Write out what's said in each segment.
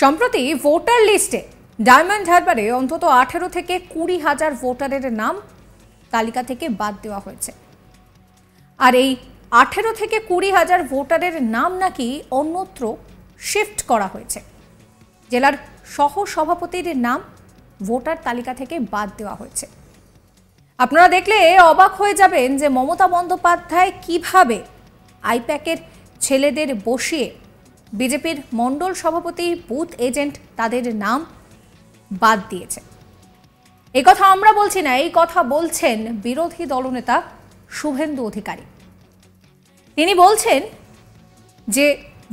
সম্প্রতি ভোটার লিস্টে ডায়মন্ড হারবারে অন্তত 18 থেকে 20,000 ভোটারের নাম তালিকা থেকে বাদ দেওয়া হয়েছে। আর এই 18 থেকে 20,000 ভোটারের নাম নাকি অন্যত্র শিফট করা হয়েছে। জেলার সহ সভাপতির নাম ভোটার তালিকা থেকে বাদ দেওয়া হয়েছে। আপনারা দেখলে অবাক হয়ে যাবেন যে মমতা বন্দ্যোপাধ্যায় কিভাবে আইপ্যাকের ছেলেদের বসিয়ে বিজেপির মণ্ডল সভাপতি বুথ এজেন্ট তাদের নাম বাদ দিয়েছে। এই কথা আমরা বলছি না, এই কথা বলছেন বিরোধী দলনেতা শুভেন্দু অধিকারী। তিনি বলছেন যে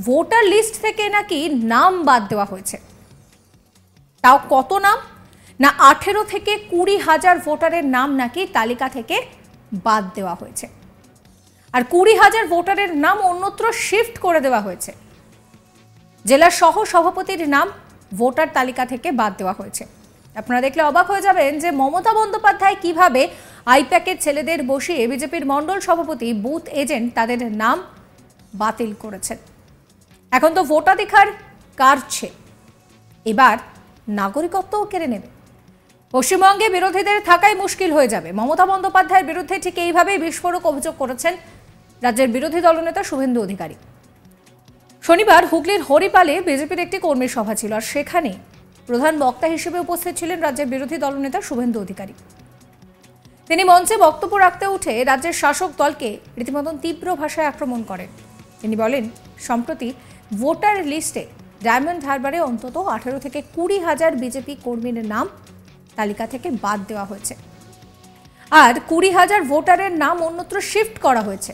ভোটার লিস্ট থেকে নাকি নাম বাদ দেওয়া হয়েছে। তাও কত নাম? না 18 থেকে 20,000 ভোটারের নাম নাকি তালিকা থেকে বাদ দেওয়া হয়েছে। আর 20,000 ভোটারের নাম অন্যত্র শিফট করে দেওয়া হয়েছে। জেলার সহ সভাপতির নাম ভোটার তালিকা থেকে বাদ দেওয়া হয়েছে। আপনারা দেখলে অবাক হয়ে যাবেন যে মমতা বন্দ্যোপাধ্যায় কিভাবে আইপ্যাকের ছেলেদের বসিয়ে বিজেপির মণ্ডল সভাপতি বুথ এজেন্ট তাদের নাম বাতিল করেছেন। এখন তো ভোটাধিকার কাটছে, এবার নাগরিকত্বও কেড়ে নেবে। পশ্চিমবঙ্গে বিরোধীদের থাকাই মুশকিল হয়ে যাবে। মমতা বন্দ্যোপাধ্যায়ের বিরুদ্ধে ঠিক এইভাবেই বিস্ফোরক অভিযোগ করেছেন রাজ্যের বিরোধী দলনেতা শুভেন্দু অধিকারী। শনিবার হুগলির হরিপালে বিজেপির একটি কর্মী সভা ছিল, আর সেখানে প্রধান বক্তা হিসেবে উপস্থিত ছিলেন রাজ্যের বিরোধী দলনেতা শুভেন্দু অধিকারী। তিনি মঞ্চে বক্তব্য রাখতে উঠে রাজ্যের শাসক দলকে রীতিমতন তীব্র ভাষায় আক্রমণ করেন। তিনি বলেন, সম্প্রতি ভোটার লিস্টে ডায়মন্ড হারবারে অন্তত 18 থেকে 20,000 বিজেপি কর্মীর নাম তালিকা থেকে বাদ দেওয়া হয়েছে, আর 20,000 ভোটারের নাম অন্যত্র শিফট করা হয়েছে।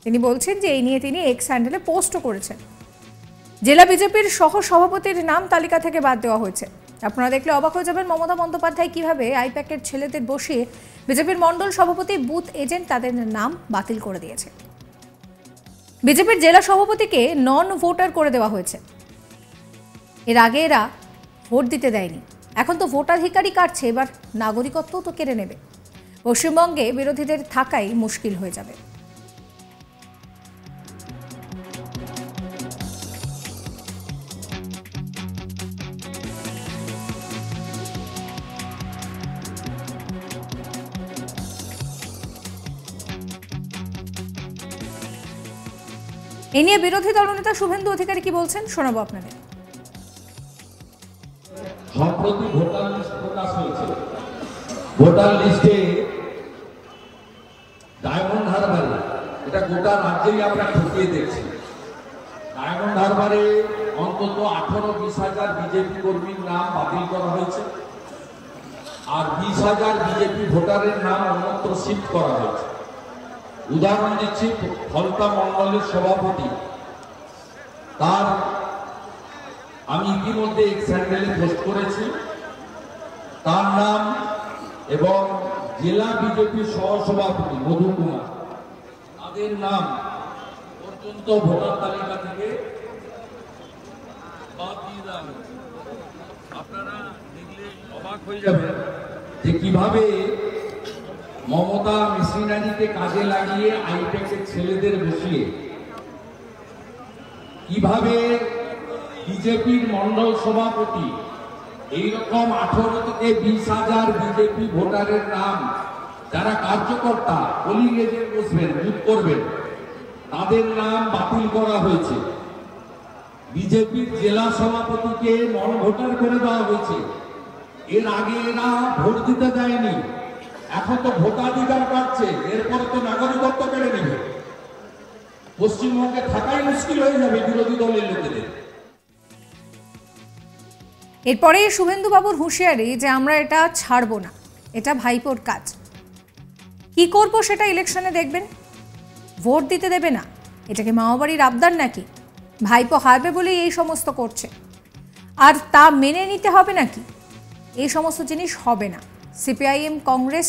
তিনি বলছেন যে এই নিয়ে তিনি এক্স হ্যান্ডেলে পোস্টও করেছেন। জেলা বিজেপির সহ সভাপতির নাম তালিকা থেকে বাদ দেওয়া হয়েছে। আপনারা দেখলে অবাক হয়ে যাবেন মমতা বন্দ্যোপাধ্যায় কিভাবে আইপ্যাকের ছেলেদের বসিয়ে বিজেপির মণ্ডল সভাপতি বুথ এজেন্ট তাদের নাম বাতিল করে দিয়েছে। বিজেপির জেলা সভাপতিকে নন ভোটার করে দেওয়া হয়েছে। এর আগে এরা ভোট দিতে দেয়নি, এখন তো ভোটাধিকারই কাটছে, এবার নাগরিকত্ব তো কেড়ে নেবে। পশ্চিমবঙ্গে বিরোধীদের থাকাই মুশকিল হয়ে যাবে। এ নিয়ে বিরোধী দলনেতা শুভেন্দু অধিকারী কি বলছেন শোনাবো আপনাদের। সম্প্রতি ভোটার লিস্ট প্রকাশ হয়েছে। ভোটার লিস্টে ডায়মন্ড হারবারে, এটা গোটা রাজ্যেই আমরা খতিয়ে দেখছি, ডায়মন্ড হারবারে অন্তত 18-20,000 বিজেপি কর্মীর নাম বাতিল করা হয়েছে, আর 20,000 বিজেপি ভোটারের নাম অন্যত্র শিফট করা হয়েছে। উদাহরণ দিচ্ছি, ফলতা মণ্ডলের সভাপতি, তার আমি ইতিমধ্যে এক্স হ্যান্ডেলে পোস্ট করেছি, তার নাম এবং জেলা বিজেপির সহসভাপতি মধু কুমার, তাদের নাম পর্যন্ত ভোটার তালিকা থেকে বাদ দিয়ে দেওয়া হয়েছে। আপনারা দেখলে অবাক হয়ে যাবেন যে কিভাবে মমতা মেশিনারিকে কাজে লাগিয়ে আইপ্যাকের ছেলেদের বসিয়ে কিভাবে বিজেপির মণ্ডল সভাপতি এইরকম 18 থেকে 20,000 বিজেপি ভোটারের নাম, যারা কার্যকর্তা পোলিং এজেন্ট বসবেন, বুথ করবেন, তাদের নাম বাতিল করা হয়েছে। বিজেপির জেলা সভাপতিকে নন ভোটার করে দেওয়া হয়েছে। এর আগে এরা ভোট দিতে দেয়নি, এখন তো ভোটাধিকার পাচ্ছে, এরপরে তো নাগরিকত্ব কেড়ে নেবে। পশ্চিমবঙ্গে থাকাই মুশকিল হয়ে যাবে বিরোধী দলের লোকেদের। এরপরে শুভেন্দু বাবুর হুঁশিয়ারি যে আমরা এটা ছাড়বো না, এটা ভাইপোর কাজ, কি করবো সেটা ইলেকশনে দেখবেন, ভোট দিতে দেবে না। এটাকে মামাবাড়ির আবদার নাকি? ভাইপো হারবে বলেই এই সমস্ত করছে, আর তা মেনে নিতে হবে নাকি? এই সমস্ত জিনিস হবে না। সিপিআইএম কংগ্রেস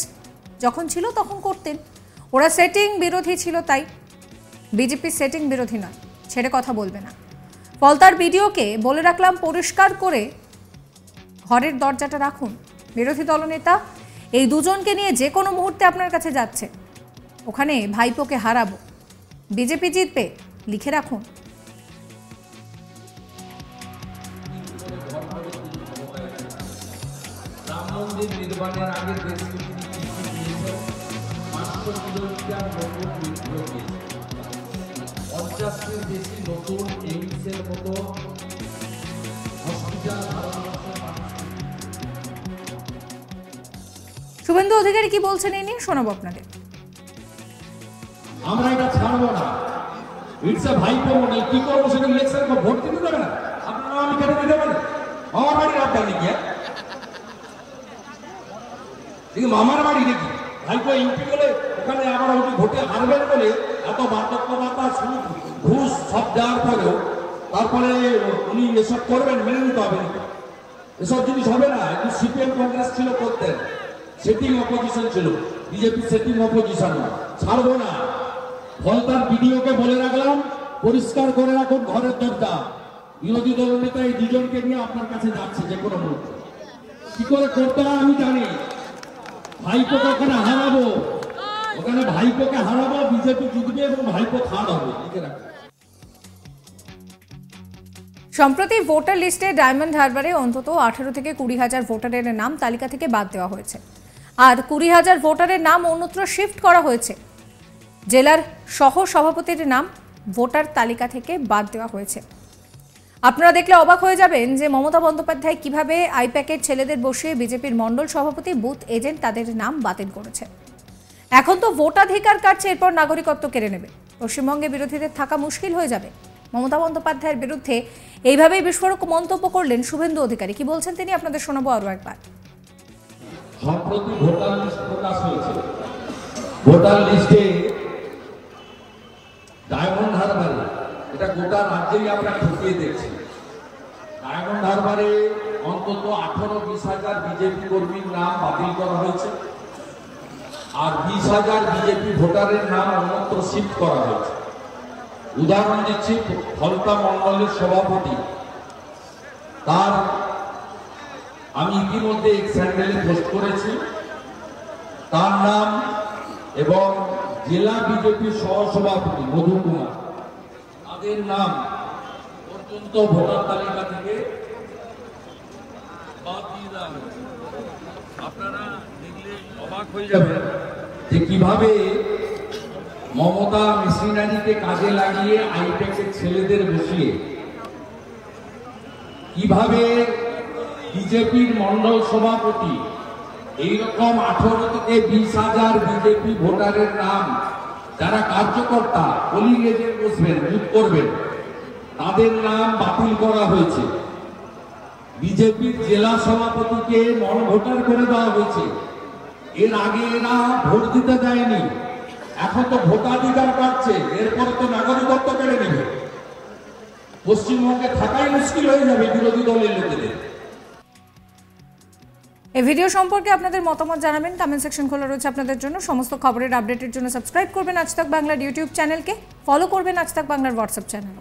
যখন ছিল তখন করতেন, ওরা সেটিং বিরোধী ছিল, তাই বিজেপি সেটিং বিরোধী নয়, ছেড়ে কথা বলবে না। ফলতার ভিডিওকে বলে রাখলাম পরিষ্কার করে ঘরের দরজাটা রাখুন। বিরোধী দলনেতা এই দুজনকে নিয়ে যে কোনো মুহূর্তে আপনার কাছে যাচ্ছে, ওখানে ভাইপোকে হারাবো, বিজেপি জিতবে, লিখে রাখুন। মন্দির নির্মাণের আগে বেশ কিছু চিঠি দিয়েছেন। 500 কিলোমিটার নতুন মেট্রো গেছে, 50টির বেশি নতুন এইমসের মতো হসপিটাল ভারতবর্ষের মানুষকে। শুভেন্দু অধিকারী কি বলছেন এই নিয়ে শোনাবো আপনাদের। আমরা এটা ছাড়বো না, ইটস এ ভাইপো মডেল। কি করবো সেটা ইলেকশন ভোট দিতে দেবে না, আপনারা আমি কেটে দিতে পারেন। আমার বাড়ির আপনার নাকি মামার বাড়ি নাকি? ভাইপো এমপি বলে ওখানে আবার উনি ভোটে হারবেন বলে এত বার্ধক্য ভাতা ঘুষ সব দেওয়ার পরেও তারপরে উনি এসব করবেন, মেনে নিতে হবে না, এসব জিনিস হবে না। একটু সিপিএম কংগ্রেস ছিল করতেন, সেটিং অপোজিশন ছিল, বিজেপি সেটিং অপোজিশন না, ছাড়বো না। ফলতার ভিডিওকে বলে রাখলাম, পরিষ্কার করে রাখুন ঘরের দরজা। বিরোধী দলের নেতা এই দুজনকে নিয়ে আপনার কাছে যাচ্ছে যে কোনো মুহূর্তে। কি করে করতে হয় আমি জানি। ভাইপোকে ওখানে হারাবো, ওখানে ভাইপোকে হারাবো, বিজেপি জিতবে এবং ভাইপো থার্ড হবে। লিখে রাখুন। সম্প্রতি ভোটার লিস্টে ডায়মন্ড হারবারে অন্তত 18 থেকে 20,000 ভোটারের নাম তালিকা থেকে বাদ দেওয়া হয়েছে, আর 20,000 ভোটারের নাম অন্যত্র শিফট করা হয়েছে। জেলার সহ সভাপতির নাম ভোটার তালিকা থেকে বাদ দেওয়া হয়েছে। আপনারা দেখলে অবাক হয়ে যাবেন যে মমতা বন্দ্যোপাধ্যায় কিভাবে আইপ্যাকের ছেলেদের বসিয়ে বিজেপির মণ্ডল সভাপতি, বুথ এজেন্ট তাদের নাম বাতিল করেছে। এখন তো ভোটাধিকার কাটছে, এরপর নাগরিকত্ব কেড়ে নেবে। পশ্চিমবঙ্গে বিরোধীদের থাকা মুশকিল হয়ে যাবে। মমতা বন্দ্যোপাধ্যায়ের বিরুদ্ধে এইভাবেই বিস্ফোরক মন্তব্য করলেন শুভেন্দু অধিকারী। কি বলছেন তিনি আপনাদের শোনাবো আরো একবার। সম্প্রতি ভোটার লিস্ট প্রকাশ হয়েছে। ভোটার লিস্টে ডায়মন্ড হারবারে, এটা গোটা রাজ্যেই আমরা খতিয়ে দেখছি, ডায়মন্ড হারবারে অন্তত 18-20,000 বিজেপি কর্মীর নাম বাতিল করা হয়েছে, আর 20,000 বিজেপি ভোটারের নাম অন্যত্র শিফট করা হয়েছে। উদাহরণ দিচ্ছি, ফলতা মন্ডলের সভাপতি, তার আমি ইতিমধ্যে এক স্যান্ডেলে পোস্ট করেছি, তার নাম এবং জেলা বিজেপির সহসভাপতি মধু কুমার, তাদের নাম পর্যন্ত ভোটার তালিকা থেকে বাদ দিয়ে দেওয়া হয়েছে। আপনারা দেখলে অবাক হয়ে যাবেন যে কিভাবে মমতা মেশিনারিকে কাজে লাগিয়ে আইপ্যাকের ছেলেদের বসিয়ে কিভাবে বিজেপির মন্ডল সভাপতি এইরকম 18 থেকে 20,000 বিজেপি ভোটারের নাম, যারা কার্যকর্তা পোলিং এজেন্ট বসবেন, বুথ করবেন, তাদের নাম বাতিল করা হয়েছে। বিজেপির জেলা সভাপতিকে নন ভোটার করে দেওয়া হয়েছে। এর আগে এরা ভোট দিতে দেয়নি, এখন তো ভোটাধিকার পাচ্ছে, এরপরে তো নাগরিকত্ব কেড়ে নেবে। পশ্চিমবঙ্গে থাকাই মুশকিল হয়ে যাবে বিরোধী দলের লোকেদের। এই ভিডিও সম্পর্কে আপনাদের মতামত জানাবেন, কমেন্ট সেকশন খোলা রয়েছে আপনাদের জন্য। সমস্ত খবরের আপডেটের জন্য সাবস্ক্রাইব করবেন আজ তাক বাংলার ইউটিউব চ্যানেলকে, ফলো করবেন আজ তাক বাংলার হোয়াটসঅ্যাপ চ্যানেল।